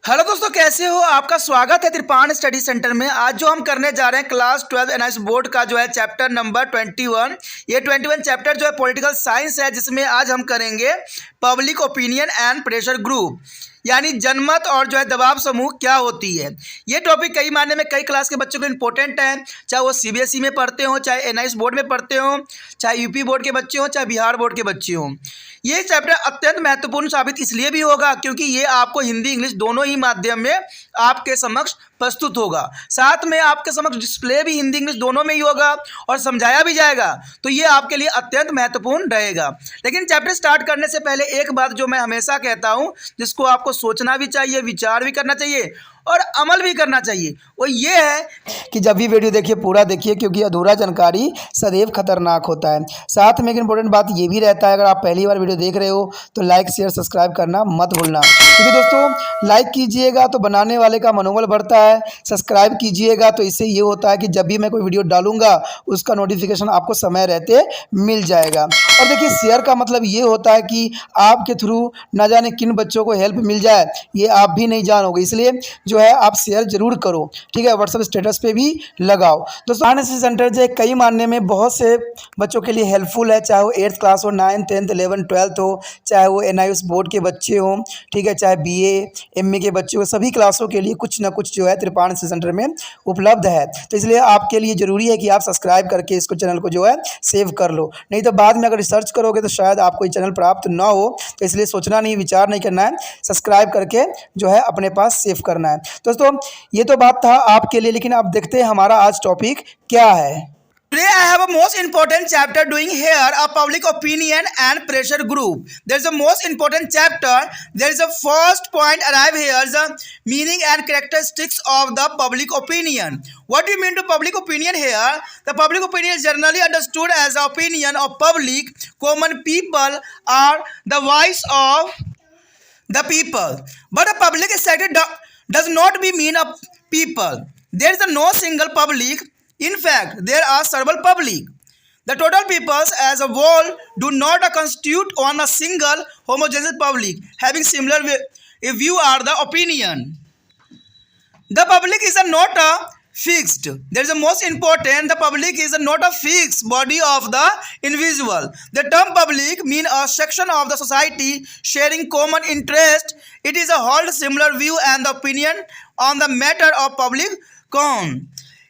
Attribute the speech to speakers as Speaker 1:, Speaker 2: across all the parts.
Speaker 1: Hello दोस्तों, कैसे हो? आपका स्वागत है त्रिपाण स्टडी सेंटर में। आज जो हम करने जा रहे हैं क्लास 12 एनआईएस बोर्ड का जो है चैप्टर नंबर 21। ये 21 चैप्टर जो है पॉलिटिकल साइंस है, जिसमें आज हम करेंगे public opinion and pressure group, यानी जनमत और जो है दबाव समूह क्या होती है। ये टॉपिक कई मायने में कई क्लास के बच्चों के लिए इंपॉर्टेंट है, चाहे वो सीबीएसई में पढ़ते हो, चाहे एनआईएस बोर्ड में पढ़ते हो, चाहे यूपी बोर्ड के बच्चे हों, चाहे बिहार बोर्ड के बच्चे हों। ये चैप्टर अत्यंत महत्वपूर्ण साबित इसलिए भी होगा क्योंकि ये आपको हिंदी इंग्लिश दोनों ही माध्यम में आपके समक्ष प्रस्तुत होगा। साथ में आपके समक्ष डिस्प्ले भी हिंदी इंग्लिश दोनों में ही होगा और समझाया भी जाएगा, तो ये आपके लिए अत्यंत महत्वपूर्ण रहेगा। लेकिन चैप्टर स्टार्ट करने से पहले एक बात जो मैं हमेशा कहता हूँ, जिसको आपको सोचना भी चाहिए, विचार भी करना चाहिए और अमल भी करना चाहिए, वो ये है कि जब भी वीडियो देखिए पूरा देखिए, क्योंकि अधूरा जानकारी सदैव खतरनाक होता है। साथ में एक इंपॉर्टेंट बात ये भी रहता है, अगर आप पहली बार वीडियो देख रहे हो तो लाइक शेयर सब्सक्राइब करना मत भूलना, क्योंकि दोस्तों लाइक कीजिएगा तो बनाने वाले का मनोबल बढ़ता है, सब्सक्राइब कीजिएगा तो इससे ये होता है कि जब भी मैं कोई वीडियो डालूंगा उसका नोटिफिकेशन आपको समय रहते मिल जाएगा। और देखिए शेयर का मतलब ये होता है कि आपके थ्रू ना जाने किन बच्चों को हेल्प मिल जाए, ये आप भी नहीं जानोगे, इसलिए जो है आप शेयर जरूर करो, ठीक है। व्हाट्सएप स्टेटस पे भी लगाओ। दोस्तों एनआईएस सेंटर जो है कई मानने में बहुत से बच्चों के लिए हेल्पफुल है, चाहे वो 8th क्लास हो, 9th 10th 11th 12th हो, चाहे वो एनआईएस बोर्ड के बच्चे हों, ठीक है, चाहे बीए एमए के बच्चे हो, सभी क्लासों के लिए कुछ ना कुछ जो है त्रिपाण सेंटर में उपलब्ध है। तो इसलिए आपके लिए ज़रूरी है कि आप सब्सक्राइब करके इसको चैनल को जो है सेव कर लो, नहीं तो बाद में अगर रिसर्च करोगे तो शायद आपको ये चैनल प्राप्त ना हो। तो इसलिए सोचना नहीं, विचार नहीं करना है, सब्सक्राइब करके जो है अपने पास सेव करना है। दोस्तों ये तो बात था आपके लिए, लेकिन अब देखते हैं हमारा आज टॉपिक क्या है। Today I have a most important chapter doing here a public opinion and pressure group. There is a most important chapter. There is a first point arrive here, the meaning and characteristics of the public opinion. What do you mean to public opinion here? The public opinion is generally understood as the opinion of public common people or the voice of the people. But a public sector does not mean a people. There is no single public. In fact, there are several public. The total peoples as a whole do not constitute on a single homogeneous public having similar view or the opinion. The public is not a fixed. There is a most important. The public is not a fixed body of the individual. The term public mean a section of the society sharing common interest. It is a hold similar view and the opinion on the matter of public concern.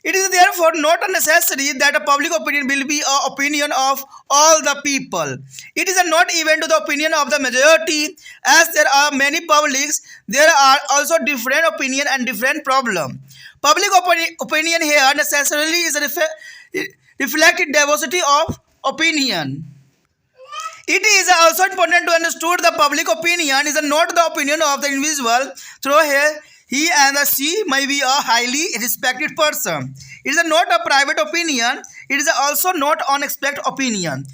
Speaker 1: It is therefore not a necessary that a public opinion will be an opinion of all the people. It is not even to the opinion of the majority. As there are many publics, there are also different opinion and different problem. Public opinion here necessarily is reflected diversity of opinion. It is also important to understand the public opinion is not the opinion of the individual. Through here, he and she may be a highly respected person. It is not a private opinion. It is also not unexpected opinion.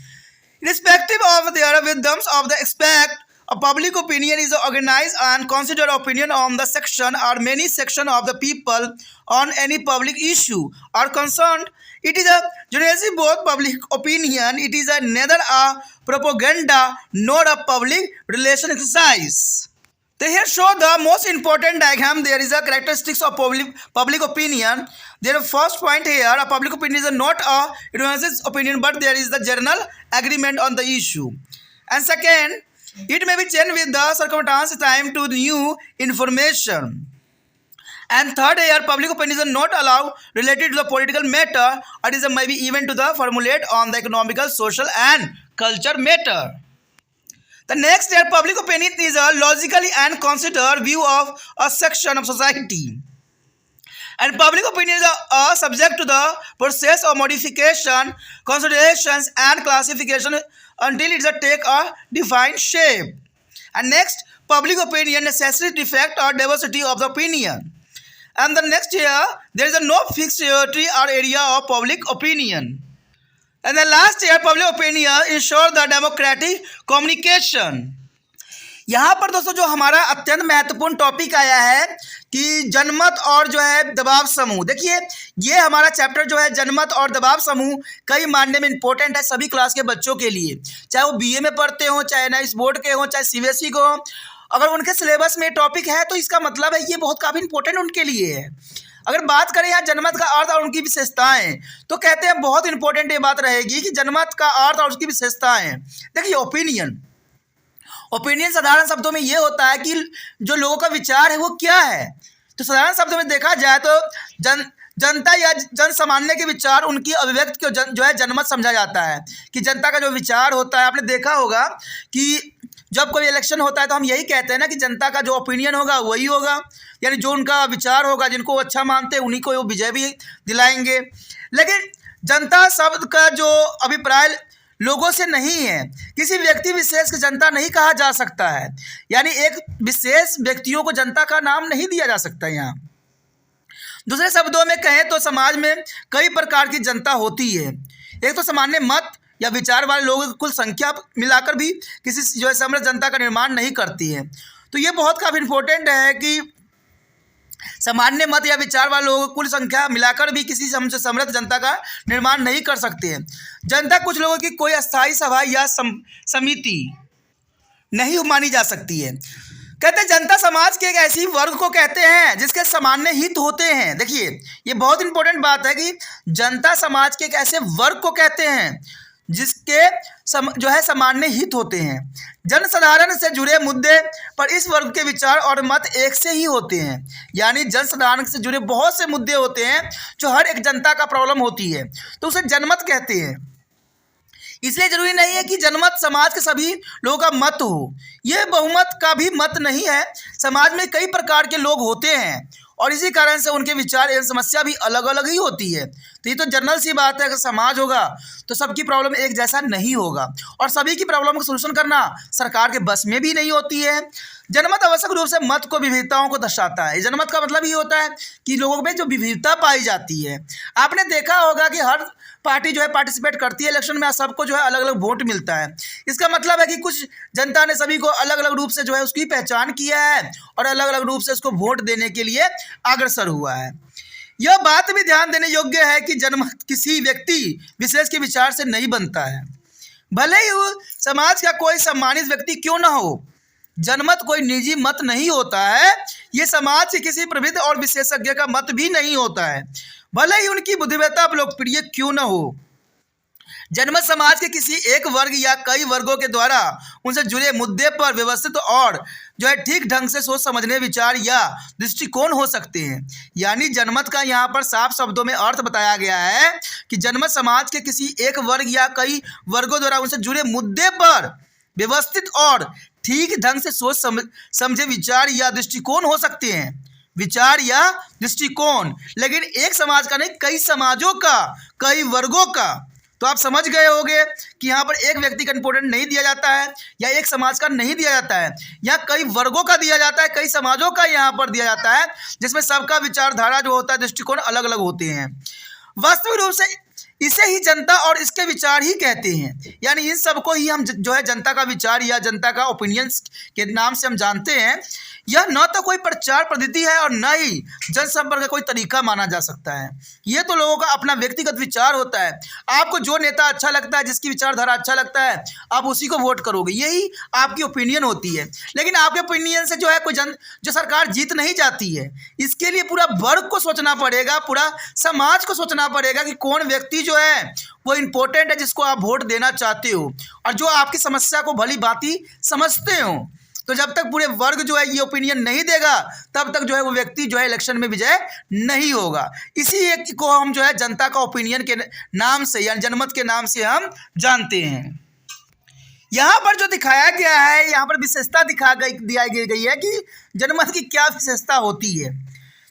Speaker 1: Irrespective of their wisdoms of the expect, a public opinion is organized and considered opinion on the section or many section of the people on any public issue or concerned. It is a generally both public opinion. It is neither a propaganda nor a public relation exercise. They here show the most important diagram. There is a characteristics of public opinion. Their first point here, a public opinion is not a unanimous opinion, but there is the general agreement on the issue. And second, it may be changed with the circumstance time to new information. And third here, public opinion is not allowed related to the political matter. It is maybe even to the formulate on the economical, social and culture matter. The next year, public opinion is a logically and considered view of a section of society. And public opinion is subject to the process of modification, considerations and classification until it take a defined shape. And next, public opinion necessarily defect or diversity of the opinion. And the next year, there is no fixed territory or area of public opinion. And the last year, public opinion ensure the democratic communication. यहाँ पर दोस्तों जो हमारा अत्यंत महत्वपूर्ण topic आया है कि जनमत और जो है दबाव समूह। देखिए ये हमारा चैप्टर जो है जनमत और दबाव समूह कई मानने में इंपॉर्टेंट है सभी क्लास के बच्चों के लिए, चाहे वो बीए में पढ़ते हो, चाहे एनआईएस बोर्ड के हो, चाहे सीबीएसई को हो। अगर उनके सिलेबस में टॉपिक है तो इसका मतलब है ये बहुत काफ़ी इंपॉर्टेंट उनके लिए है। अगर बात करें यहाँ जनमत का अर्थ और उनकी विशेषताएं, तो कहते हैं बहुत इंपॉर्टेंट ये बात रहेगी कि जनमत का अर्थ और उसकी विशेषताएं। देखिए ओपिनियन साधारण शब्दों में ये होता है कि जो लोगों का विचार है वो क्या है। तो साधारण शब्दों में देखा जाए तो जनता या जन सामान्य के विचार, उनकी अभिव्यक्ति को जो है जनमत समझा जाता है। कि जनता का जो विचार होता है, आपने देखा होगा कि जब कोई इलेक्शन होता है तो हम यही कहते हैं ना कि जनता का जो ओपिनियन होगा वही होगा, यानी जो उनका विचार होगा, जिनको वो अच्छा मानते हैं उन्हीं को वो विजय भी दिलाएंगे। लेकिन जनता शब्द का जो अभिप्राय लोगों से नहीं है, किसी व्यक्ति विशेष को जनता नहीं कहा जा सकता है, यानी एक विशेष व्यक्तियों को जनता का नाम नहीं दिया जा सकता। यहाँ दूसरे शब्दों में कहें तो समाज में कई प्रकार की जनता होती है। एक तो सामान्य मत या विचार वाले लोगों की कुल संख्या मिलाकर भी किसी जो है समृद्ध जनता का निर्माण नहीं करती है। तो ये बहुत काफ़ी इम्पोर्टेंट है कि सामान्य मत या विचार वाले लोगों की कुल संख्या मिलाकर भी किसी समृद्ध जनता का निर्माण नहीं कर सकते हैं। जनता कुछ लोगों की कोई अस्थायी सभा या समिति नहीं मानी जा सकती है। कहते हैं जनता समाज के एक ऐसी वर्ग को कहते हैं जिसके सामान्य हित होते हैं। देखिए ये बहुत इंपॉर्टेंट बात है कि जनता समाज के एक ऐसे वर्ग को कहते हैं जिसके जो है सामान्य हित होते हैं। जनसाधारण से जुड़े मुद्दे पर इस वर्ग के विचार और मत एक से ही होते हैं, यानी जनसाधारण से जुड़े बहुत से मुद्दे होते हैं जो हर एक जनता का प्रॉब्लम होती है, तो उसे जनमत कहते हैं। इसलिए जरूरी नहीं है कि जनमत समाज के सभी लोगों का मत हो, यह बहुमत का भी मत नहीं है। समाज में कई प्रकार के लोग होते हैं और इसी कारण से उनके विचार एवं समस्या भी अलग अलग ही होती है। तो ये तो जनरल सी बात है कि समाज होगा तो सबकी प्रॉब्लम एक जैसा नहीं होगा और सभी की प्रॉब्लम का सलूशन करना सरकार के बस में भी नहीं होती है। जनमत आवश्यक रूप से मत को विविधताओं को दर्शाता है। जनमत का मतलब ये होता है कि लोगों में जो विविधता पाई जाती है। आपने देखा होगा कि हर पार्टी जो है पार्टिसिपेट करती है इलेक्शन में, सबको जो है अलग अलग वोट मिलता है। इसका मतलब है कि कुछ जनता ने सभी को अलग अलग रूप से जो है उसकी पहचान किया है और अलग अलग रूप से उसको वोट देने के लिए अग्रसर हुआ है। यह बात भी ध्यान देने योग्य है कि जनमत किसी व्यक्ति विशेष के विचार से नहीं बनता है, भले ही वो समाज का कोई सम्मानित व्यक्ति क्यों न हो। जनमत कोई निजी मत नहीं होता है, ये समाज के किसी प्रभुत्व और विशेषज्ञ का मत भी नहीं होता है, भले ही उनकी बुद्धिमत्ता लोकप्रिय क्यों न हो। जनमत समाज के किसी एक वर्ग या कई वर्गों के द्वारा उनसे जुड़े मुद्दे पर व्यवस्थित और जो है ठीक ढंग से सोच समझने विचार या दृष्टिकोण हो सकते हैं। यानी जनमत का यहाँ पर साफ शब्दों में अर्थ बताया गया है कि जनमत समाज के किसी एक वर्ग या कई वर्गों द्वारा उनसे जुड़े मुद्दे पर व्यवस्थित और ठीक ढंग से सोच समझे विचार या दृष्टिकोण हो सकते हैं। विचार या दृष्टिकोण, लेकिन एक समाज का नहीं, कई समाजों का, कई वर्गों का। तो आप समझ गए होंगे कि यहाँ पर एक व्यक्ति का इंपॉर्टेंट नहीं दिया जाता है या एक समाज का नहीं दिया जाता है, यहाँ कई वर्गों का दिया जाता है, कई समाजों का यहाँ पर दिया जाता है, जिसमें सबका विचारधारा जो होता है, दृष्टिकोण अलग अलग होते हैं। वास्तविक रूप से इसे ही जनता और इसके विचार ही कहते हैं, यानी इन सबको ही हम जो है जनता का विचार या जनता का ओपिनियंस के नाम से हम जानते हैं। यह न तो कोई प्रचार पद्धति है और न ही जनसंपर्क का कोई तरीका माना जा सकता है। ये तो लोगों का अपना व्यक्तिगत विचार होता है। आपको जो नेता अच्छा लगता है, जिसकी विचारधारा अच्छा लगता है, आप उसी को वोट करोगे, यही आपकी ओपिनियन होती है। लेकिन आपके ओपिनियन से जो है कोई जो सरकार जीत नहीं जाती है। इसके लिए पूरा वर्ग को सोचना पड़ेगा, पूरा समाज को सोचना पड़ेगा कि कौन व्यक्ति जो है वो इम्पोर्टेंट है, जिसको आप वोट देना चाहते हो और जो आपकी समस्या को भली भांति समझते हो। तो जब तक पूरे वर्ग जो है ये ओपिनियन नहीं देगा, तब तक जो है वो व्यक्ति जो है इलेक्शन में विजय नहीं होगा। इसी एक को हम जो है जनता का ओपिनियन के नाम से यानी जनमत के नाम से हम जानते हैं। यहाँ पर जो दिखाया गया है, यहाँ पर विशेषता दिया गई है कि जनमत की क्या विशेषता होती है।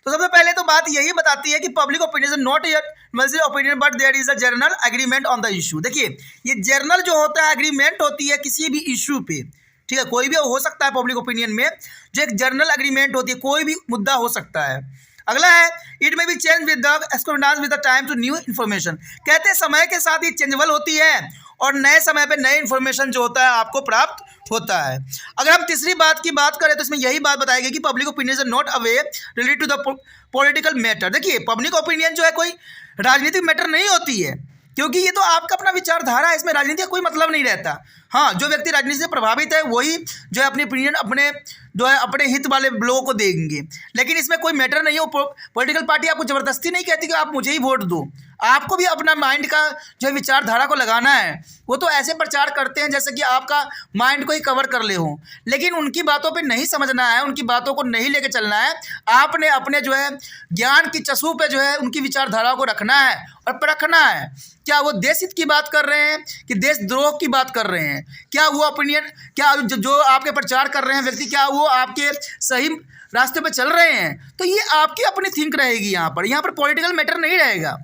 Speaker 1: तो सबसे पहले तो बात यही बताती है कि public opinion is not universal opinion but there is a general agreement on the issue. देखिए ये जर्नल जो होता है एग्रीमेंट होती है किसी भी इशू पे, ठीक है, कोई भी हो सकता है पब्लिक ओपिनियन में, जो एक जर्नल एग्रीमेंट होती है, कोई भी मुद्दा हो सकता है। अगला है it may be change with the accordance with the time to new information. कहते हैं समय के साथ ये चेंजेबल होती है और नए समय पे नए इन्फॉर्मेशन जो होता है आपको प्राप्त होता है। अगर हम तीसरी बात की बात करें तो इसमें यही बात बताई गई कि पब्लिक ओपिनियन इज नॉट अवे related to the political matter. देखिए पब्लिक ओपिनियन जो है कोई राजनीतिक मैटर नहीं होती है, क्योंकि ये तो आपका अपना विचारधारा है, इसमें राजनीति का कोई मतलब नहीं रहता। हाँ, जो व्यक्ति राजनीति से प्रभावित है वही जो है अपनी ओपिनियन अपने जो है अपने हित वाले लोगों को देंगे, लेकिन इसमें कोई मैटर नहीं है। वो पॉलिटिकल पार्टी आपको ज़बरदस्ती नहीं कहती कि आप मुझे ही वोट दो, आपको भी अपना माइंड का जो है विचारधारा को लगाना है। वो तो ऐसे प्रचार करते हैं जैसे कि आपका माइंड को ही कवर कर ले हो, लेकिन उनकी बातों पे नहीं समझना है, उनकी बातों को नहीं लेके चलना है। आपने अपने जो है ज्ञान की चशू पे जो है उनकी विचारधारा को रखना है और परखना है, क्या वो देश हित की बात कर रहे हैं कि देशद्रोह की बात कर रहे हैं, क्या वो ओपिनियन, क्या जो आपके प्रचार कर रहे हैं व्यक्ति, क्या वो आपके सही रास्ते पे चल रहे हैं। तो ये आपकी अपनी थिंक रहेगी, यहाँ पर पॉलिटिकल मैटर नहीं रहेगा।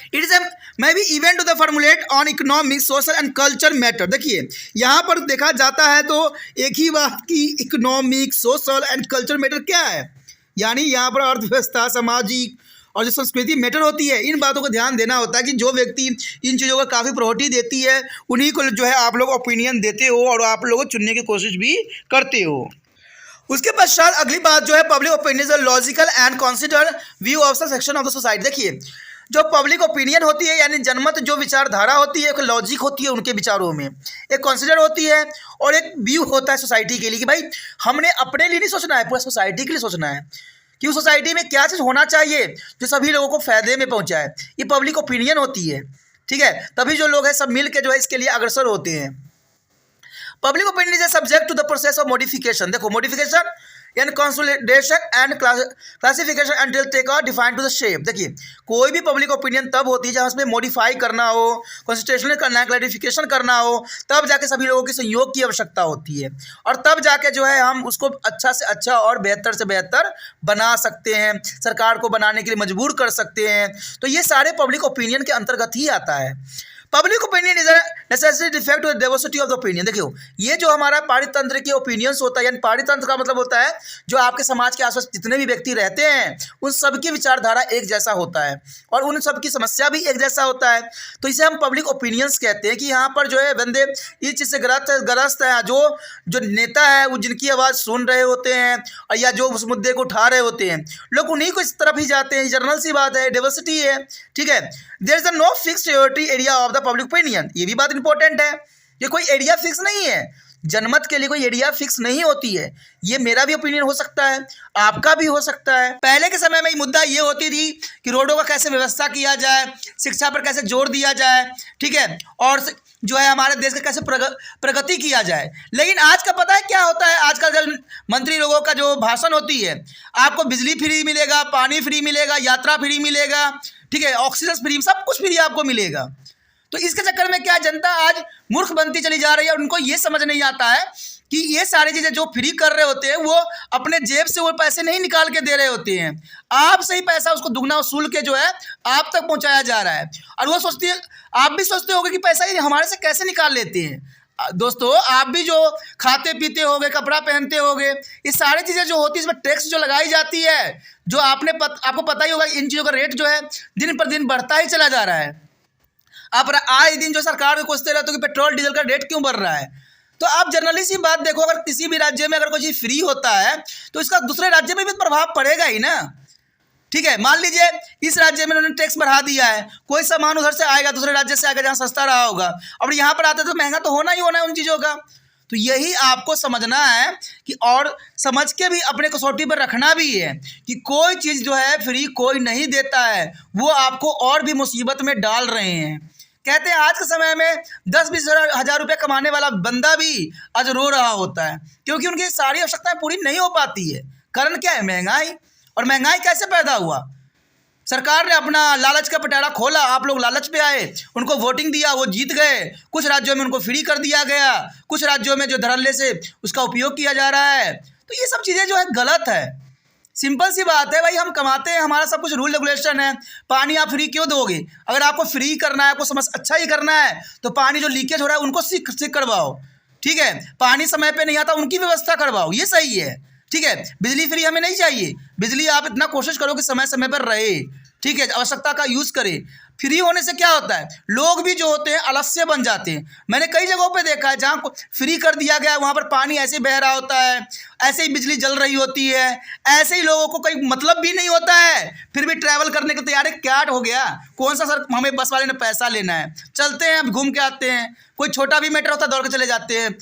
Speaker 1: It is may be event to the formulate on economic social and culture matter. देखिए यहाँ पर देखा जाता है तो एक ही बात की economic social and culture matter क्या है, यानी यहाँ पर अर्थव्यवस्था, सामाजिक और जो संस्कृति मैटर होती है, इन बातों को ध्यान देना होता है कि जो व्यक्ति इन चीज़ों का काफ़ी प्रायोरिटी देती है उन्हीं को जो है आप लोग ओपिनियन देते हो और आप लोग चुनने की कोशिश भी करते हो। उसके पश्चात अगली बात जो है public opinion logical and consider view of the section of the society. देखिए जो पब्लिक ओपिनियन होती है यानी जनमत जो विचारधारा होती है, एक लॉजिक होती है उनके विचारों में, एक कंसिडर होती है और एक व्यू होता है सोसाइटी के लिए कि भाई हमने अपने लिए नहीं सोचना है, पूरा सोसाइटी के लिए सोचना है कि उस सोसाइटी में क्या चीज़ होना चाहिए जो सभी लोगों को फ़ायदे में पहुंचाए। ये पब्लिक ओपिनियन होती है, ठीक है। तभी जो लोग हैं सब मिल के जो है इसके लिए अग्रसर होते हैं। Public opinion is a subject to the process of modification. देखो मॉडिफिकेशन यानी consolidation and classification and take a define to the shape. देखिए कोई भी पब्लिक ओपिनियन तब होती है जहाँ उसमें मॉडिफाई करना हो, कंसिस्टेशन करना है, क्लैरिफिकेशन करना हो, तब जाके सभी लोगों के सहयोग की आवश्यकता होती है और तब जाके जो है हम उसको अच्छा से अच्छा और बेहतर से बेहतर बना सकते हैं, सरकार को बनाने के लिए मजबूर कर सकते हैं। तो ये सारे पब्लिक ओपिनियन के अंतर्गत ही आता है। Public opinion is a necessary defect of diversity of the opinion. देखियो ये जो हमारा पारितंत्र के ओपिनियंस होता है, यानी पारितंत्र का मतलब होता है जो आपके समाज के आसपास जितने भी व्यक्ति रहते हैं उन सबकी विचारधारा एक जैसा होता है और उन सबकी समस्या भी एक जैसा होता है। तो इसे हम पब्लिक ओपिनियंस कहते हैं कि यहाँ पर जो है बंदे इस चीज़ से ग्रस्त है, जो नेता है वो जिनकी आवाज़ सुन रहे होते हैं और या जो उस मुद्दे को उठा रहे होते हैं, लोग उन्हीं को इस तरफ ही जाते हैं। जनरल सी बात है, डाइवर्सिटी है, ठीक है। There is no fixed priority area of the public opinion. ये भी बात इंपॉर्टेंट है, ये कोई एरिया फिक्स नहीं है, जनमत के लिए कोई एरिया फिक्स नहीं होती है। ये मेरा भी ओपिनियन हो सकता है, आपका भी हो सकता है। पहले के समय में मुद्दा ये होती थी कि रोडों का कैसे व्यवस्था किया जाए, शिक्षा पर कैसे जोर दिया जाए, ठीक है, और जो है हमारे देश का कैसे प्रगति किया जाए। लेकिन आज का पता है क्या होता है, आजकल जब मंत्री लोगों का जो भाषण होती है, आपको बिजली फ्री मिलेगा, पानी फ्री मिलेगा, यात्रा फ्री मिलेगा, ठीक है, ऑक्सीजन फ्री, सब कुछ फ्री आपको मिलेगा। तो इसके चक्कर में क्या जनता आज मूर्ख बनती चली जा रही है। उनको ये समझ नहीं आता है कि ये सारी चीज़ें जो फ्री कर रहे होते हैं वो अपने जेब से वो पैसे नहीं निकाल के दे रहे होते हैं, आप से ही पैसा उसको दुगना वसूल के जो है आप तक पहुंचाया जा रहा है। और वो सोचती है, आप भी सोचते होगे कि पैसा ये हमारे से कैसे निकाल लेते हैं। दोस्तों आप भी जो खाते पीते होगे, कपड़ा पहनते होगे, ये सारी चीज़ें जो होती है इसमें टैक्स जो लगाई जाती है, जो आपको पता ही होगा इन चीज़ों का रेट जो है दिन पर दिन बढ़ता ही चला जा रहा है। आप आए दिन जो सरकार को पूछते रहते हो कि पेट्रोल डीजल का रेट क्यों बढ़ रहा है। तो आप जनरली सी बात देखो, अगर किसी भी राज्य में अगर कोई चीज़ फ्री होता है तो इसका दूसरे राज्य में भी प्रभाव पड़ेगा ही ना, ठीक है। मान लीजिए इस राज्य में उन्होंने टैक्स बढ़ा दिया है, कोई सामान उधर से आएगा, दूसरे राज्य से आएगा जहाँ सस्ता रहा होगा, और यहाँ पर आते तो महंगा तो होना ही होना है उन चीज़ों का। तो यही आपको समझना है कि और समझ के भी अपने कसौटी पर रखना भी है कि कोई चीज़ जो है फ्री कोई नहीं देता है, वो आपको और भी मुसीबत में डाल रहे हैं। कहते हैं आज के समय में 10-20 हज़ार रुपये कमाने वाला बंदा भी आज रो रहा होता है क्योंकि उनकी सारी आवश्यकताएं पूरी नहीं हो पाती है। कारण क्या है? महंगाई। और महंगाई कैसे पैदा हुआ? सरकार ने अपना लालच का पटारा खोला, आप लोग लालच पे आए, उनको वोटिंग दिया, वो जीत गए। कुछ राज्यों में उनको फ्री कर दिया गया, कुछ राज्यों में जो धड़ल्ले से उसका उपयोग किया जा रहा है। तो ये सब चीज़ें जो है गलत है। सिंपल सी बात है भाई, हम कमाते हैं, हमारा सब कुछ रूल रेगुलेशन है। पानी आप फ्री क्यों दोगे? अगर आपको फ्री करना है, आपको समझ अच्छा ही करना है, तो पानी जो लीकेज हो रहा है उनको सीख करवाओ, ठीक है। पानी समय पे नहीं आता उनकी व्यवस्था करवाओ, ये सही है, ठीक है। बिजली फ्री हमें नहीं चाहिए, बिजली आप इतना कोशिश करो कि समय समय पर रहे, ठीक है, आवश्यकता का यूज़ करें। फ्री होने से क्या होता है, लोग भी जो होते हैं आलस्य बन जाते हैं। मैंने कई जगहों पे देखा है जहाँ फ्री कर दिया गया है वहाँ पर पानी ऐसे बह रहा होता है, ऐसे ही बिजली जल रही होती है, ऐसे ही लोगों को कोई मतलब भी नहीं होता है, फिर भी ट्रैवल करने के तैयार है। क्या हो गया, कौन सा सर हमें बस वाले ने पैसा लेना है, चलते हैं, अब घूम के आते हैं। कोई छोटा भी मैटर होता है दौड़ के चले जाते हैं।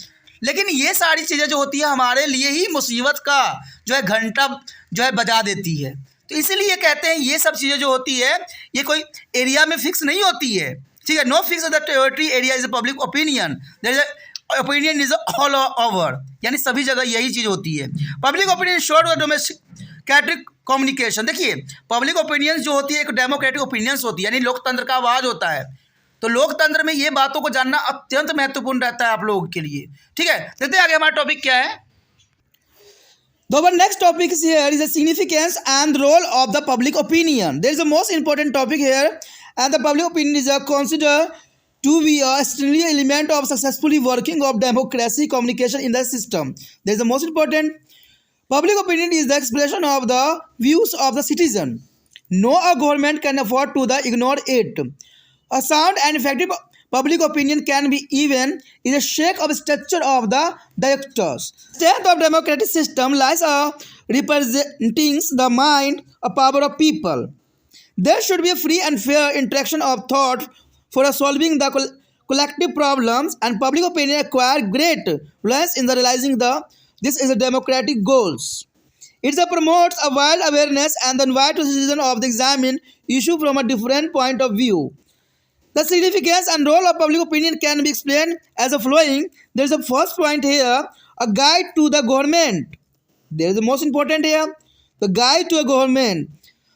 Speaker 1: लेकिन ये सारी चीज़ें जो होती है हमारे लिए ही मुसीबत का जो है घंटा जो है बजा देती है। तो इसीलिए कहते हैं ये सब चीज़ें जो होती है ये कोई एरिया में फिक्स नहीं होती है, ठीक है। No fix the territory area is a public opinion, there is opinion is all over, यानी सभी जगह यही चीज़ होती है। Public opinion shore the domestic communication. देखिए पब्लिक ओपिनियन जो होती है एक डेमोक्रेटिक ओपिनियंस होती है, यानी लोकतंत्र का आवाज़ होता है। तो लोकतंत्र में ये बातों को जानना अत्यंत महत्वपूर्ण रहता है आप लोगों के लिए, ठीक है। देखते हैं आगे हमारा टॉपिक क्या है। The next topic is here is the significance and role of the public opinion. There is the most important topic here, and the public opinion is considered to be a extremely element of successfully working of democracy communication in the system. There is the most important public opinion is the expression of the views of the citizen. No a government can afford to ignore it. A sound and effective public opinion can be even is a shake of structure of the directors. Strength of democratic system lies representing the mind, a power of people. There should be a free and fair interaction of thought for solving the collective problems, and public opinion acquire great influence in the realizing this is a democratic goals. It promotes a wide awareness and the invite to citizen of the examine issue from a different point of view. The significance and role of public opinion can be explained as the following. There is a first point here, a guide to the government. There is the most important here, the guide to a government.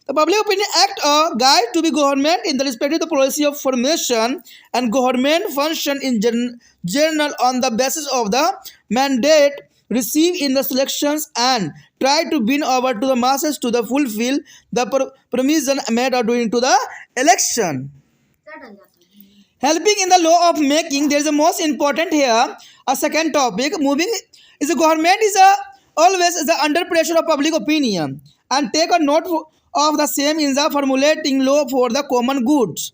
Speaker 1: The Public Opinion Act a guide to the government in the respect of the policy of formation and government function in general on the basis of the mandate received in the selections and try to win over to the masses to the fulfill the provision made during to the election. Helping in the law of making, there is a most important here, a second topic. Moving is the government is always is under pressure of public opinion and take a note of the same in the formulating law for the common goods.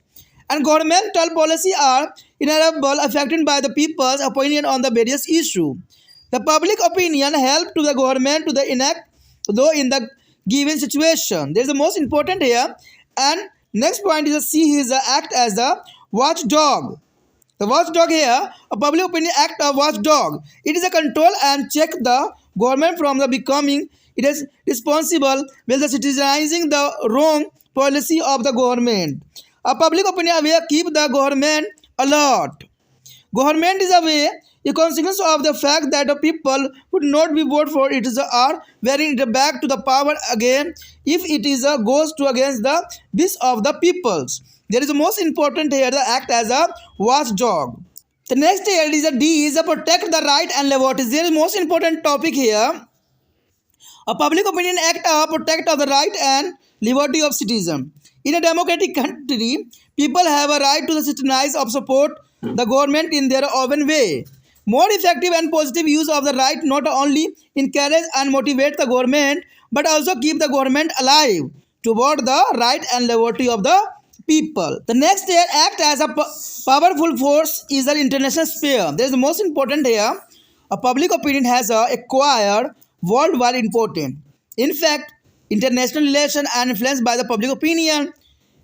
Speaker 1: And governmental policy are inevitable affected by the people's opinion on the various issue. The public opinion help to the government to the enact though in the given situation. There is the most important here. And next point is C is the act as the watchdog. The watchdog here, a public opinion act of watchdog. It is a control and check the government from the becoming. It is responsible with the citizenizing the wrong policy of the government. A public opinion aware keep the government alert. Government is aware a consequence of the fact that the people would not be vote for it is are wearing it back to the power again if it is goes to against the wish of the peoples. There is the most important here the act as a watchdog. The next here is a D is a protect the right and liberties. There is most important topic here. A public opinion act protect of the right and liberty of citizen. In a democratic country, people have a right to the citizens of support the government in their own way. More effective and positive use of the right not only encourage and motivate the government but also keep the government alive toward the right and liberty of the people. The next here act as a powerful force is the international sphere. There is the most important here. A public opinion has acquired worldwide importance. In fact, international relation and influenced by the public opinion.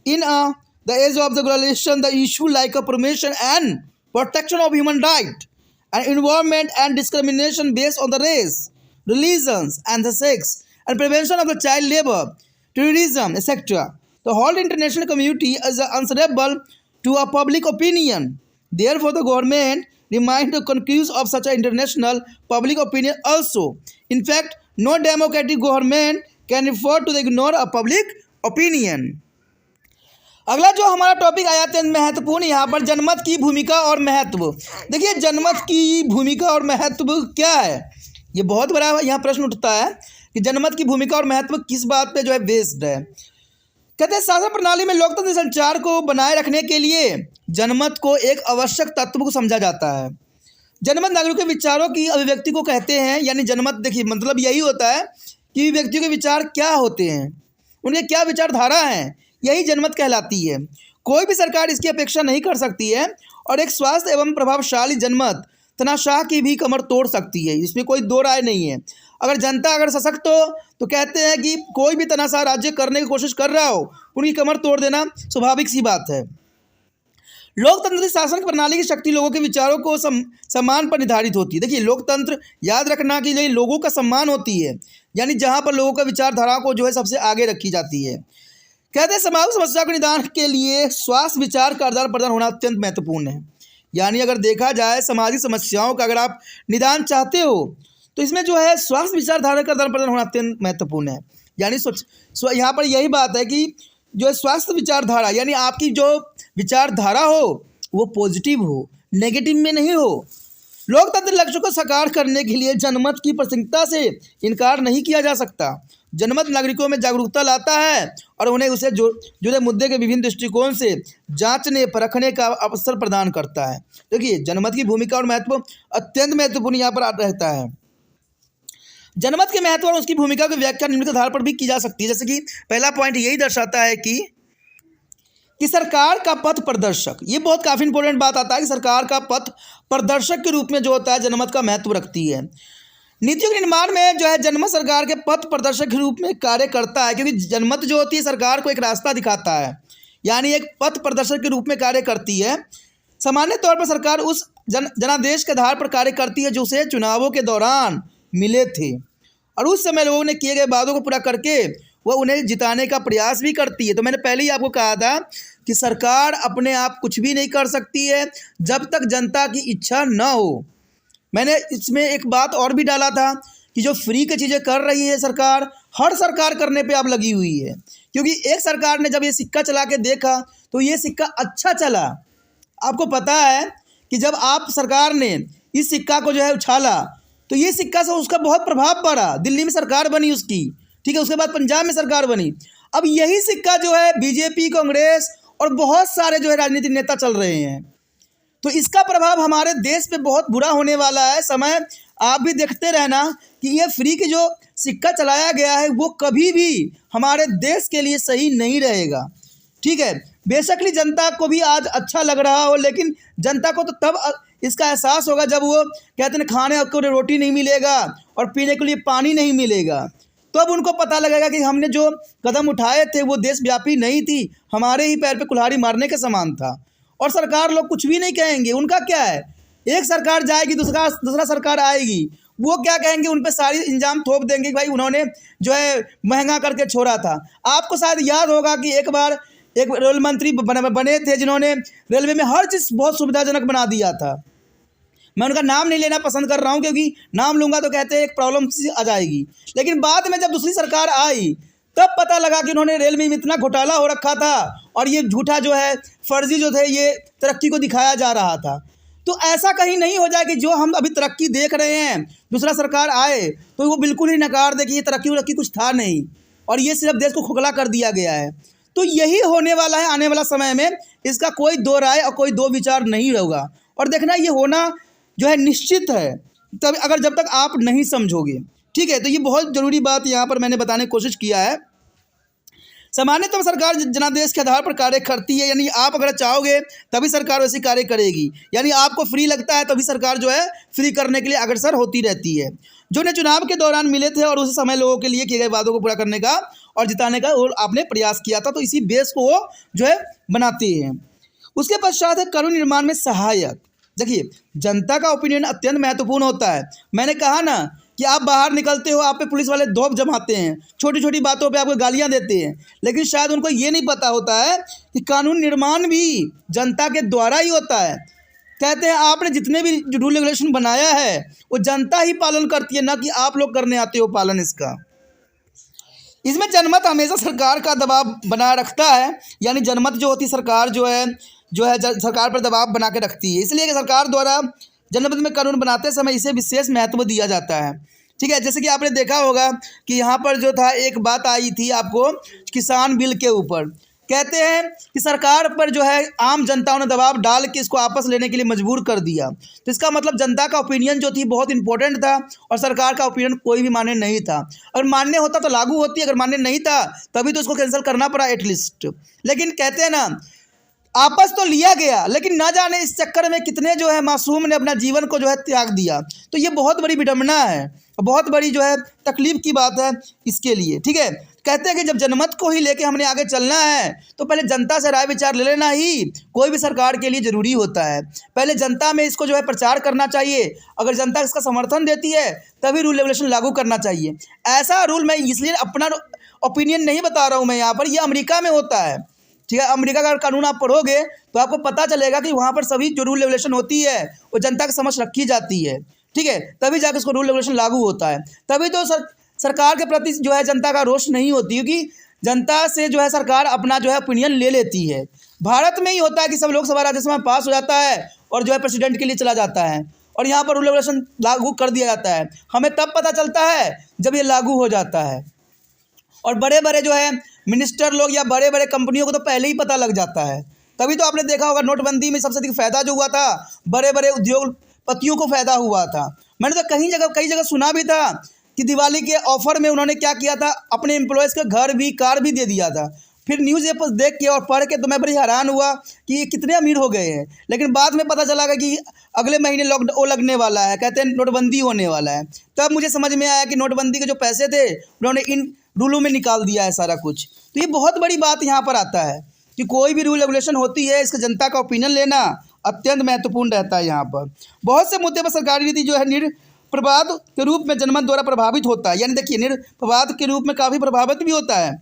Speaker 1: In the age of the globalization, the issue like a promotion and protection of human rights and environment and discrimination based on the race, religions and the sex and prevention of the child labor, terrorism, etc. The whole international community is answerable to a public opinion. Therefore, the government remains the concuse of such an international public opinion also. In fact, no democratic government can afford to ignore a public opinion. अगला जो हमारा topic आया था महत्वपूर्ण यहाँ पर जनमत की भूमिका और महत्व। देखिए जनमत की भूमिका और महत्व क्या है, ये बहुत बड़ा यहाँ प्रश्न उठता है कि जनमत की भूमिका और महत्व किस बात पे जो है बेस्ड है। कहते हैं शासन प्रणाली में लोकतंत्र संचार को बनाए रखने के लिए जनमत को एक आवश्यक तत्व को समझा जाता है। जनमत नागरिकों के विचारों की अभिव्यक्ति को कहते हैं, यानी जनमत देखिए मतलब यही होता है कि व्यक्तियों के विचार क्या होते हैं, उनके क्या विचारधारा हैं, यही जनमत कहलाती है। कोई भी सरकार इसकी अपेक्षा नहीं कर सकती है और एक स्वास्थ्य एवं प्रभावशाली जनमत तनाशाह की भी कमर तोड़ सकती है, इसमें कोई दो राय नहीं है। अगर जनता अगर सशक्त हो तो कहते हैं कि कोई भी तनाशाह राज्य करने की कोशिश कर रहा हो उनकी कमर तोड़ देना स्वाभाविक सी बात है। लोकतंत्र शासन प्रणाली की शक्ति लोगों के विचारों को सम्मान पर निर्धारित होती है। देखिए, लोकतंत्र याद रखना कि लोगों का सम्मान होती है, यानी जहाँ पर लोगों का विचारधारा को जो है सबसे आगे रखी जाती है। कहते हैं सामाजिक समस्या के निदान के लिए स्वास्थ्य विचार का आदान प्रदान होना अत्यंत महत्वपूर्ण है। यानी अगर देखा जाए सामाजिक समस्याओं का अगर आप निदान चाहते हो तो इसमें जो है स्वास्थ्य विचारधारा का आदान प्रदान होना अत्यंत महत्वपूर्ण है। यानी यहाँ पर यही बात है कि जो है स्वास्थ्य विचारधारा यानी आपकी जो विचारधारा हो वो पॉजिटिव हो, नेगेटिव में नहीं हो। लोकतंत्र लक्ष्य को साकार करने के लिए जनमत की प्रासंगिकता से इनकार नहीं किया जा सकता। जनमत नागरिकों में जागरूकता लाता है और उन्हें उसे जुड़े मुद्दे के विभिन्न दृष्टिकोण से जांचने परखने का अवसर प्रदान करता है। देखिए, जनमत की भूमिका और महत्व अत्यंत महत्वपूर्ण यहाँ पर रहता है। जनमत के महत्व और उसकी भूमिका की व्याख्या निम्नलिखित आधार पर भी की जा सकती है। जैसे कि पहला पॉइंट यही दर्शाता है कि सरकार का पथ प्रदर्शक, ये बहुत काफ़ी इंपॉर्टेंट बात आता है कि सरकार का पथ प्रदर्शक के रूप में जो होता है जनमत का महत्व रखती है। नीतियों के निर्माण में जो है जनमत सरकार के पथ प्रदर्शक के रूप में कार्य करता है, क्योंकि जनमत जो होती है सरकार को एक रास्ता दिखाता है, यानी एक पथ प्रदर्शक के रूप में कार्य करती है। सामान्य तौर पर सरकार उस जनादेश के आधार पर कार्य करती है जो उसे चुनावों के दौरान मिले थे और उस समय लोगों ने किए गए वादों को पूरा करके वह उन्हें जिताने का प्रयास भी करती है। तो मैंने पहले ही आपको कहा था कि सरकार अपने आप कुछ भी नहीं कर सकती है जब तक जनता की इच्छा न हो। मैंने इसमें एक बात और भी डाला था कि जो फ्री की चीज़ें कर रही है सरकार, हर सरकार करने पे अब लगी हुई है, क्योंकि एक सरकार ने जब ये सिक्का चला के देखा तो ये सिक्का अच्छा चला। आपको पता है कि जब आप सरकार ने इस सिक्का को जो है उछाला तो ये सिक्का से उसका बहुत प्रभाव पड़ा, दिल्ली में सरकार बनी उसकी, ठीक है, उसके बाद पंजाब में सरकार बनी। अब यही सिक्का जो है बीजेपी, कांग्रेस और बहुत सारे जो है राजनीतिक नेता चल रहे हैं, तो इसका प्रभाव हमारे देश पे बहुत बुरा होने वाला है। समय आप भी देखते रहना कि ये फ्री के जो सिक्का चलाया गया है वो कभी भी हमारे देश के लिए सही नहीं रहेगा, ठीक है। बेशकली जनता को भी आज अच्छा लग रहा हो, लेकिन जनता को तो तब इसका एहसास होगा जब वो कहते हैं खाने को रोटी नहीं मिलेगा और पीने के लिए पानी नहीं मिलेगा, तो अब उनको पता लगेगा कि हमने जो कदम उठाए थे वो देशव्यापी नहीं थी, हमारे ही पैर पे कुल्हाड़ी मारने के समान था। और सरकार लोग कुछ भी नहीं कहेंगे, उनका क्या है, एक सरकार जाएगी दूसरा सरकार आएगी, वो क्या कहेंगे, उन पे सारी इंजाम थोप देंगे कि भाई उन्होंने जो है महंगा करके छोड़ा था। आपको शायद याद होगा कि एक बार एक रेल मंत्री बने थे जिन्होंने रेलवे में हर चीज़ बहुत सुविधाजनक बना दिया था। मैं उनका नाम नहीं लेना पसंद कर रहा हूँ क्योंकि नाम लूँगा तो कहते हैं एक प्रॉब्लम सी आ जाएगी, लेकिन बाद में जब दूसरी सरकार आई तब पता लगा कि उन्होंने रेलवे में इतना घोटाला हो रखा था और ये झूठा जो है फर्जी जो थे ये तरक्की को दिखाया जा रहा था। तो ऐसा कहीं नहीं हो जाए कि जो हम अभी तरक्की देख रहे हैं दूसरा सरकार आए तो वो बिल्कुल ही नकार दे कि ये तरक्की कुछ था नहीं और ये सिर्फ देश को खोखला कर दिया गया है। तो यही होने वाला है आने वाला समय में, इसका कोई दो राय और कोई दो विचार नहीं होगा। और देखना ये होना जो है निश्चित है, तब अगर जब तक आप नहीं समझोगे, ठीक है। तो ये बहुत ज़रूरी बात यहाँ पर मैंने बताने की कोशिश किया है। सामान्यतः तो सरकार जनादेश के आधार पर कार्य करती है, यानी आप अगर चाहोगे तभी सरकार वैसी कार्य करेगी, यानी आपको फ्री लगता है तभी सरकार जो है फ्री करने के लिए अग्रसर होती रहती है। जो उन्हें चुनाव के दौरान मिले थे और उस समय लोगों के लिए किए गए वादों को पूरा करने का और जिताने का और आपने प्रयास किया था, तो इसी बेस को वो जो है बनाते हैं। उसके पश्चात है कानून निर्माण में सहायक। देखिए, जनता का ओपिनियन अत्यंत महत्वपूर्ण होता है। मैंने कहा ना कि आप बाहर निकलते हो, आप पे पुलिस वाले धोप जमाते हैं, छोटी छोटी बातों पे आपको गालियां देते हैं, लेकिन शायद उनको ये नहीं पता होता है कि कानून निर्माण भी जनता के द्वारा ही होता है। कहते हैं आपने जितने भी रूल रेगुलेशन बनाया है वो जनता ही पालन करती है, ना कि आप लोग करने आते हो पालन इसका। इसमें जनमत हमेशा सरकार का दबाव बनाए रखता है, यानी जनमत जो होती सरकार जो है सरकार पर दबाव बना के रखती है, इसलिए कि सरकार द्वारा जनमत में कानून बनाते समय इसे विशेष महत्व दिया जाता है, ठीक है। जैसे कि आपने देखा होगा कि यहाँ पर जो था एक बात आई थी आपको किसान बिल के ऊपर, कहते हैं कि सरकार पर जो है आम जनताओं ने दबाव डाल के इसको वापस लेने के लिए मजबूर कर दिया। तो इसका मतलब जनता का ओपिनियन जो थी बहुत इंपॉर्टेंट था और सरकार का ओपिनियन कोई भी मान्य नहीं था। अगर मान्य होता तो लागू होती, अगर मान्य नहीं था तभी तो इसको कैंसिल करना पड़ा एटलीस्ट। लेकिन कहते हैं ना, आपस तो लिया गया लेकिन ना जाने इस चक्कर में कितने जो है मासूम ने अपना जीवन को जो है त्याग दिया। तो ये बहुत बड़ी विडंबना है, बहुत बड़ी जो है तकलीफ की बात है इसके लिए। ठीक है, कहते हैं कि जब जनमत को ही लेके हमने आगे चलना है तो पहले जनता से राय विचार ले लेना ही कोई भी सरकार के लिए ज़रूरी होता है। पहले जनता में इसको जो है प्रचार करना चाहिए, अगर जनता इसका समर्थन देती है तभी रूल रेगुलेशन लागू करना चाहिए। ऐसा रूल मैं इसलिए अपना ओपिनियन नहीं बता रहा हूँ मैं यहाँ पर, यह अमेरिका में होता है। ठीक है, अमेरिका का कानून आप पढ़ोगे तो आपको पता चलेगा कि वहाँ पर सभी जो रूल रेगुलेशन होती है वो जनता के समक्ष रखी जाती है। ठीक है, तभी जाकर उसको रूल रेगुलेशन लागू होता है। तभी तो सरकार के प्रति जो है जनता का रोष नहीं होती, क्योंकि जनता से जो है सरकार अपना जो है ओपिनियन ले लेती है। भारत में ही होता है कि सब लोकसभा राज्यसभा में पास हो जाता है और जो है प्रेसिडेंट के लिए चला जाता है और यहाँ पर रूल रेगुलेशन लागू कर दिया जाता है। हमें तब पता चलता है जब ये लागू हो जाता है। और बड़े बड़े जो है मिनिस्टर लोग या बड़े बड़े कंपनियों को तो पहले ही पता लग जाता है। तभी तो आपने देखा होगा नोटबंदी में सबसे अधिक फ़ायदा जो हुआ था बड़े बड़े उद्योगपतियों को फ़ायदा हुआ था। मैंने तो कई जगह सुना भी था कि दिवाली के ऑफर में उन्होंने क्या किया था, अपने एम्प्लॉयज़ के घर भी कार भी दे दिया था। फिर न्यूज़ पेपर देख के और पढ़ के तो मैं बड़ी हैरान हुआ कि ये कितने अमीर हो गए हैं। लेकिन बाद में पता चला कि अगले महीने वो लगने वाला है, कहते हैं नोटबंदी होने वाला है। तब मुझे समझ में आया कि नोटबंदी के जो पैसे थे उन्होंने इन रूलों में निकाल दिया है सारा कुछ। तो ये बहुत बड़ी बात यहाँ पर आता है कि कोई भी रूल रेगुलेशन होती है इसका जनता का ओपिनियन लेना अत्यंत महत्वपूर्ण रहता है। यहाँ पर बहुत से मुद्दे पर सरकारी नीति जो है निर्प्रवाद के रूप में जनमत द्वारा प्रभावित होता है। यानी देखिए, निर्प्रवाद के रूप में काफ़ी प्रभावित भी होता है।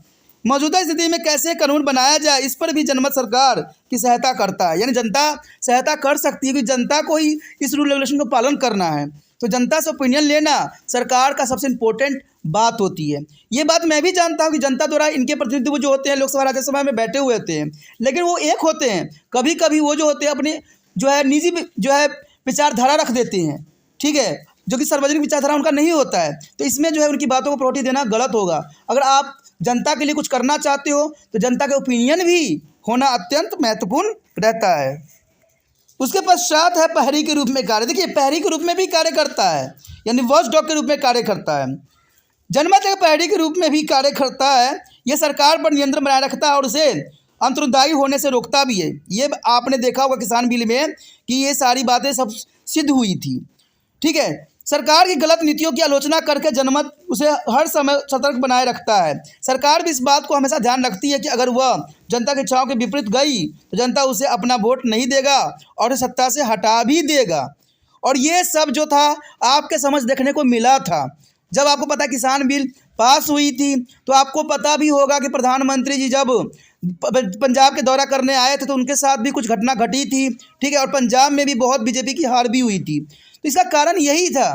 Speaker 1: मौजूदा स्थिति में कैसे कानून बनाया जाए इस पर भी जनमत सरकार की सहायता करता है। यानी जनता सहायता कर सकती है कि जनता को ही इस रूल रेगुलेशन को पालन करना है। तो जनता से ओपिनियन लेना सरकार का सबसे इम्पोर्टेंट बात होती है। ये बात मैं भी जानता हूँ कि जनता द्वारा इनके प्रतिनिधि जो होते हैं लोकसभा राज्यसभा में बैठे हुए होते हैं, लेकिन वो एक होते हैं। कभी कभी वो जो होते हैं अपने जो है निजी जो है विचारधारा रख देते हैं। ठीक है, जो कि सार्वजनिक विचारधारा उनका नहीं होता है। तो इसमें जो है उनकी बातों को प्रायोरिटी देना गलत होगा। अगर आप जनता के लिए कुछ करना चाहते हो तो जनता के ओपिनियन भी होना अत्यंत महत्वपूर्ण रहता है। उसके पश्चात है प्रहरी के रूप में कार्य। देखिए, प्रहरी के रूप में भी कार्य करता है, यानी वॉचडॉग के रूप में कार्य करता है। जनमत एक प्रहरी के रूप में भी कार्य करता है। यह सरकार पर नियंत्रण बनाए रखता है और उसे अंतर्दायी होने से रोकता भी है। ये आपने देखा होगा किसान बिल में कि ये सारी बातें सब सिद्ध हुई थी। ठीक है, सरकार की गलत नीतियों की आलोचना करके जनमत उसे हर समय सतर्क बनाए रखता है। सरकार भी इस बात को हमेशा ध्यान रखती है कि अगर वह जनता की इच्छाओं के विपरीत गई तो जनता उसे अपना वोट नहीं देगा और सत्ता से हटा भी देगा। और ये सब जो था आपके समझ देखने को मिला था। जब आपको पता है किसान बिल पास हुई थी तो आपको पता भी होगा कि प्रधानमंत्री जी जब पंजाब के दौरा करने आए थे तो उनके साथ भी कुछ घटना घटी थी। ठीक है, और पंजाब में भी बहुत बीजेपी की हार भी हुई थी। तो इसका कारण यही था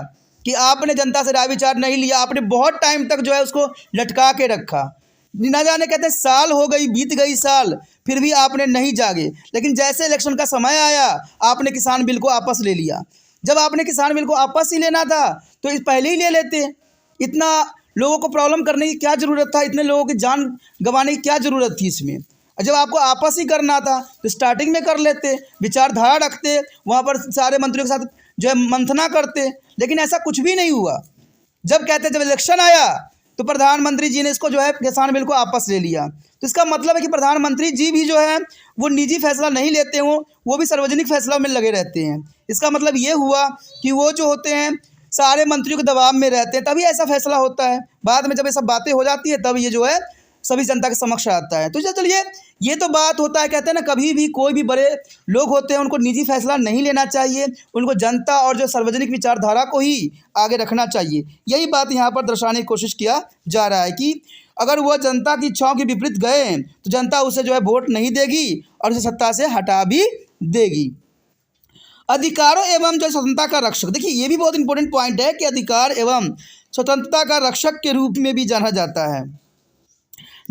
Speaker 1: कि आपने जनता से राय विचार नहीं लिया। आपने बहुत टाइम तक जो है उसको लटका के रखा। ना जाने कहते हैं साल हो गई, बीत गई साल, फिर भी आपने नहीं जागे। लेकिन जैसे इलेक्शन का समय आया आपने किसान बिल को वापस ले लिया। जब आपने किसान बिल को वापस ही लेना था तो इस पहले ही ले लेते। इतना लोगों को प्रॉब्लम करने की क्या ज़रूरत था, इतने लोगों की जान गंवाने की क्या ज़रूरत थी इसमें। जब आपको आपस ही करना था तो स्टार्टिंग में कर लेते, विचारधारा रखते, वहाँ पर सारे मंत्रियों के साथ जो है मंथना करते। लेकिन ऐसा कुछ भी नहीं हुआ। जब जब इलेक्शन आया तो प्रधानमंत्री जी ने इसको जो है किसान बिल को वापस ले लिया। तो इसका मतलब है कि प्रधानमंत्री जी भी जो है वो निजी फैसला नहीं लेते हों, वो भी सार्वजनिक फैसलों में लगे रहते हैं। इसका मतलब ये हुआ कि वो जो होते हैं सारे मंत्रियों के दबाव में रहते हैं, तभी ऐसा फैसला होता है। बाद में जब ये सब बातें हो जाती है तब ये जो है सभी जनता के समक्ष आता है। तो चलिए, ये तो बात होता है, कहते हैं ना कभी भी कोई भी बड़े लोग होते हैं उनको निजी फैसला नहीं लेना चाहिए, उनको जनता और जो सार्वजनिक विचारधारा को ही आगे रखना चाहिए। यही बात यहाँ पर दर्शाने की कोशिश किया जा रहा है कि अगर वह जनता की इच्छाओं के विपरीत गए तो जनता उसे जो है वोट नहीं देगी और उसे सत्ता से हटा भी देगी। अधिकारों एवं जो स्वतंत्रता का रक्षक, देखिए ये भी बहुत इंपॉर्टेंट पॉइंट है कि अधिकार एवं स्वतंत्रता का रक्षक के रूप में भी जाना जाता है।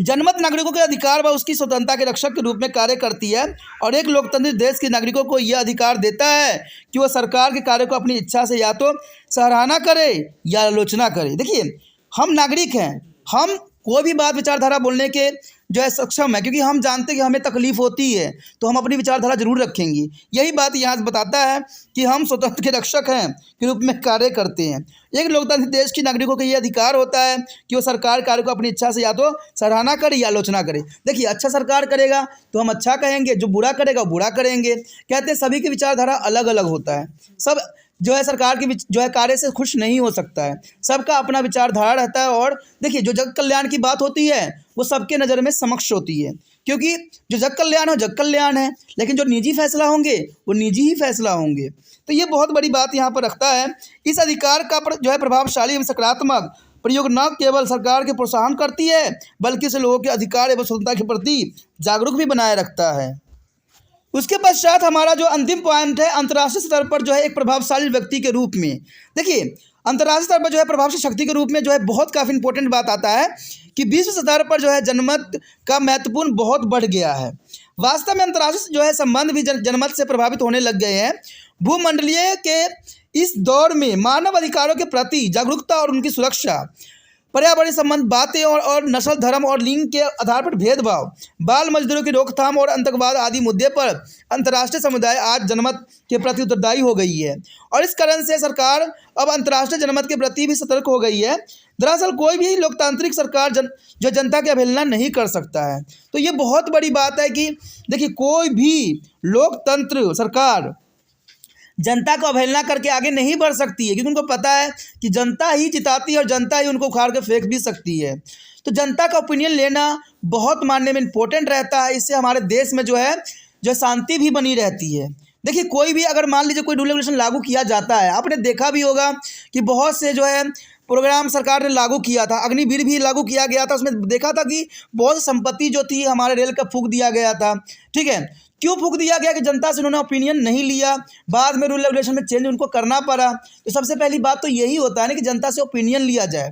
Speaker 1: जनमत नागरिकों के अधिकार व उसकी स्वतंत्रता के रक्षक के रूप में कार्य करती है और एक लोकतांत्रिक देश के नागरिकों को यह अधिकार देता है कि वह सरकार के कार्य को अपनी इच्छा से या तो सराहना करे या आलोचना करे। देखिए, हम नागरिक हैं, हम कोई भी बात विचारधारा बोलने के जो है सक्षम है, क्योंकि हम जानते हैं कि हमें तकलीफ होती है तो हम अपनी विचारधारा जरूर रखेंगे। यही बात यहाँ से बताता है कि हम स्वतंत्र के रक्षक हैं के रूप में कार्य करते हैं। एक लोकतांत्रिक देश के नागरिकों को ये अधिकार होता है कि वो सरकार कार्य को अपनी इच्छा से या तो सराहना करे या आलोचना करे। देखिए, अच्छा सरकार करेगा तो हम अच्छा कहेंगे, जो बुरा करेगा वो बुरा करेंगे। कहते हैं सभी की विचारधारा अलग अलग होता है, सब जो है सरकार की जो है कार्य से खुश नहीं हो सकता है, सबका अपना विचारधारा रहता है। और देखिए, जो जग कल्याण की बात होती है वो सबके नज़र में समक्ष होती है, क्योंकि जो जग कल्याण है जग कल्याण है, लेकिन जो निजी फैसला होंगे वो निजी ही फैसला होंगे। तो ये बहुत बड़ी बात यहाँ पर रखता है। इस अधिकार का जो है प्रभावशाली एवं सकारात्मक प्रयोग न केवल सरकार के प्रोत्साहन करती है बल्कि इसे लोगों के अधिकार एवं स्वतंत्रता के प्रति जागरूक भी बनाए रखता है। उसके पश्चात हमारा जो अंतिम पॉइंट है, अंतर्राष्ट्रीय स्तर पर जो है एक प्रभावशाली व्यक्ति के रूप में। देखिए, अंतर्राष्ट्रीय स्तर पर जो है प्रभावशाली शक्ति के रूप में जो है बहुत काफ़ी इंपॉर्टेंट बात आता है कि विश्व स्तर पर जो है जनमत का महत्वपूर्ण बहुत बढ़ गया है। वास्तव में अंतर्राष्ट्रीय जो है संबंध भी जनमत से प्रभावित होने लग गए हैं। भूमंडलीय के इस दौर में मानव अधिकारों के प्रति जागरूकता और उनकी सुरक्षा, पर्यावरण संबंध बातें और नस्ल, धर्म और लिंग के आधार पर भेदभाव, बाल मजदूरों की रोकथाम और आतंकवाद आदि मुद्दे पर अंतर्राष्ट्रीय समुदाय आज जनमत के प्रति उत्तरदायी हो गई है। और इस कारण से सरकार अब अंतर्राष्ट्रीय जनमत के प्रति भी सतर्क हो गई है। दरअसल कोई भी लोकतांत्रिक सरकार जो जनता की अवहेलना नहीं कर सकता है। तो ये बहुत बड़ी बात है कि देखिए, कोई भी लोकतंत्र सरकार जनता को अवहेलना करके आगे नहीं बढ़ सकती है, क्योंकि उनको पता है कि जनता ही जिताती है और जनता ही उनको उखाड़ के फेंक भी सकती है। तो जनता का ओपिनियन लेना बहुत मानने में इम्पोर्टेंट रहता है। इससे हमारे देश में जो है शांति भी बनी रहती है। देखिए, कोई भी अगर मान लीजिए कोई रूल रेगुलेशन लागू किया जाता है, आपने देखा भी होगा कि बहुत से जो है प्रोग्राम सरकार ने लागू किया था, अग्निवीर भी लागू किया गया था। उसमें देखा था कि बहुत सी संपत्ति जो थी हमारे रेल का फूंक दिया गया था। ठीक है, क्यों फूंक दिया गया? कि जनता से उन्होंने ओपिनियन नहीं लिया, बाद में रूल रेगुलेशन में चेंज उनको करना पड़ा। तो सबसे पहली बात तो यही होता है ना कि जनता से ओपिनियन लिया जाए।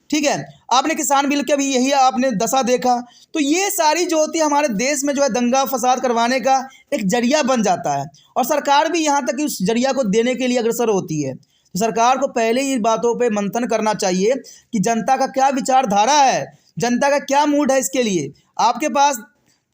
Speaker 1: ठीक है, आपने किसान बिल का भी यही आपने दशा देखा। तो ये सारी जो होती है हमारे देश में जो है दंगा फसाद करवाने का एक जरिया बन जाता है, और सरकार भी यहाँ तक कि उस जरिया को देने के लिए अग्रसर होती है। तो सरकार को पहले ही बातों पे मंथन करना चाहिए कि जनता का क्या विचारधारा है, जनता का क्या मूड है। इसके लिए आपके पास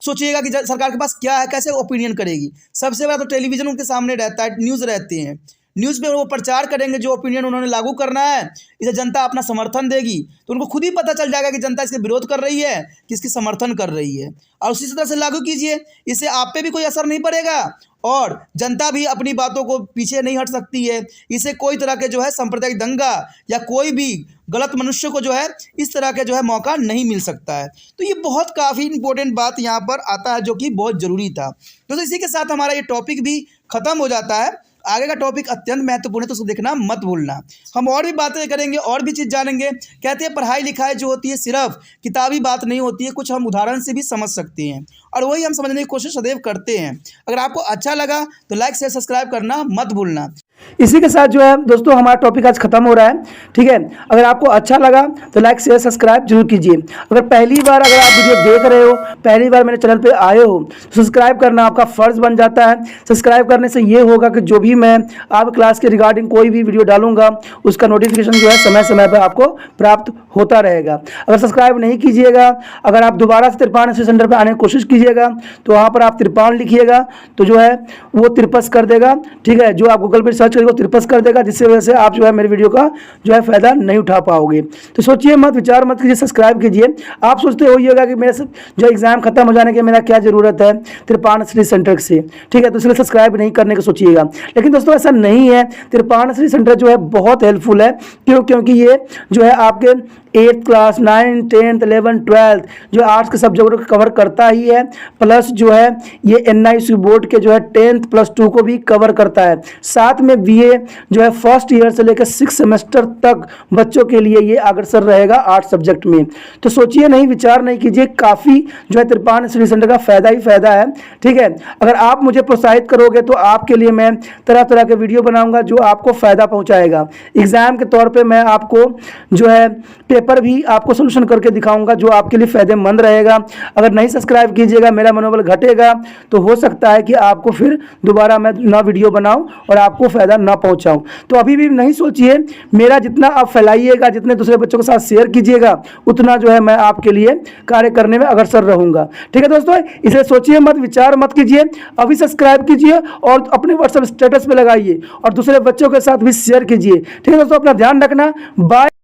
Speaker 1: सोचिएगा कि सरकार के पास क्या है, कैसे ओपिनियन करेगी। सबसे बड़ा तो टेलीविज़न उनके सामने रहता है, न्यूज़ रहते हैं, न्यूज़ पे वो प्रचार करेंगे जो ओपिनियन उन्होंने लागू करना है, इसे जनता अपना समर्थन देगी। तो उनको खुद ही पता चल जाएगा कि जनता इसके विरोध कर रही है कि इसकी समर्थन कर रही है, और उसी तरह से लागू कीजिए। इससे आप पे भी कोई असर नहीं पड़ेगा और जनता भी अपनी बातों को पीछे नहीं हट सकती है। इसे कोई तरह के जो है सांप्रदायिक दंगा या कोई भी गलत मनुष्य को जो है इस तरह के जो है मौका नहीं मिल सकता है। तो ये बहुत काफ़ी इंपॉर्टेंट बात यहाँ पर आता है, जो कि बहुत ज़रूरी था। तो इसी के साथ हमारा ये टॉपिक भी ख़त्म हो जाता है। आगे का टॉपिक अत्यंत महत्वपूर्ण है, तो उसको देखना मत भूलना। हम और भी बातें करेंगे, और भी चीज़ जानेंगे। कहते हैं पढ़ाई लिखाई जो होती है सिर्फ किताबी बात नहीं होती है, कुछ हम उदाहरण से भी समझ सकते हैं, और वही हम समझने की कोशिश सदैव करते हैं। अगर आपको अच्छा लगा तो लाइक शेयर सब्सक्राइब करना मत भूलना।
Speaker 2: इसी के साथ जो है दोस्तों हमारा टॉपिक आज खत्म हो रहा है। ठीक है, अगर आपको अच्छा लगा तो लाइक शेयर सब्सक्राइब जरूर कीजिए। अगर पहली बार अगर आप वीडियो देख रहे हो, पहली बार मेरे चैनल पे आए हो, तो सब्सक्राइब करना आपका फ़र्ज़ बन जाता है। सब्सक्राइब करने से ये होगा कि जो भी मैं आप क्लास के रिगार्डिंग कोई भी वीडियो डालूंगा उसका नोटिफिकेशन जो है समय समय पर आपको प्राप्त होता रहेगा। अगर सब्सक्राइब नहीं कीजिएगा, अगर आप दोबारा से तिरपान सेंटर पर आने की कोशिश कीजिएगा तो वहाँ पर आप तिरपान लिखिएगा तो जो है वो तिरपस कर देगा। ठीक है, जो आप गूगल पर सर्च करेगा तिरपस कर देगा, जिससे वजह से आप जो है मेरे वीडियो का जो है फायदा नहीं उठा पाओगे। तो सोचिए मत, विचार मत कीजिए, सब्सक्राइब कीजिए। आप सोचते होइएगा कि मेरे जो एग्जाम खत्म हो जाने के मेरा क्या ज़रूरत है तिरपान स्टडी सेंटर से। ठीक है, तो इसलिए सब्सक्राइब नहीं करने का सोचिएगा, लेकिन दोस्तों ऐसा नहीं है। तिरपान स्टडी सेंटर जो है बहुत हेल्पफुल है। क्योंकि ये जो है आपके 8th class 9th 10th 11th 12th जो आर्ट्स के सब्जेक्ट को कवर करता ही है, प्लस जो है ये NIC बोर्ड के जो है 10th प्लस 2 को भी कवर करता है। साथ में BA जो है फर्स्ट ईयर से लेकर 6 सेमेस्टर तक बच्चों के लिए ये अग्रसर रहेगा आर्ट्स सब्जेक्ट में। तो सोचिए नहीं, विचार नहीं कीजिए, काफ़ी जो है तिरपान स्टडी सेंटर का फ़ायदा ही फ़ायदा है। ठीक है, अगर आप मुझे प्रोत्साहित करोगे तो आपके लिए मैं तरह तरह के वीडियो बनाऊंगा जो आपको फ़ायदा पहुँचाएगा। एग्ज़ाम के तौर पर मैं आपको जो है पेपर भी आपको सोल्यूशन करके दिखाऊंगा जो आपके लिए फ़ायदेमंद रहेगा। अगर नहीं सब्सक्राइब कीजिएगा, मेरा मनोबल घटेगा, तो हो सकता है कि आपको फिर दोबारा मैं नया वीडियो बनाऊं और आपको फ़ायदा फ़ायदा ना पहुँचाऊँ। तो अभी भी नहीं सोचिए, मेरा जितना आप फैलाइएगा, जितने दूसरे बच्चों के साथ शेयर कीजिएगा, उतना जो है मैं आपके लिए कार्य करने में अग्रसर रहूँगा। ठीक है दोस्तों, इसलिए सोचिए मत, विचार मत कीजिए, अभी सब्सक्राइब कीजिए और अपने व्हाट्सएप स्टेटस पे लगाइए और दूसरे बच्चों के साथ भी शेयर कीजिए। ठीक है दोस्तों, अपना ध्यान रखना। बाय।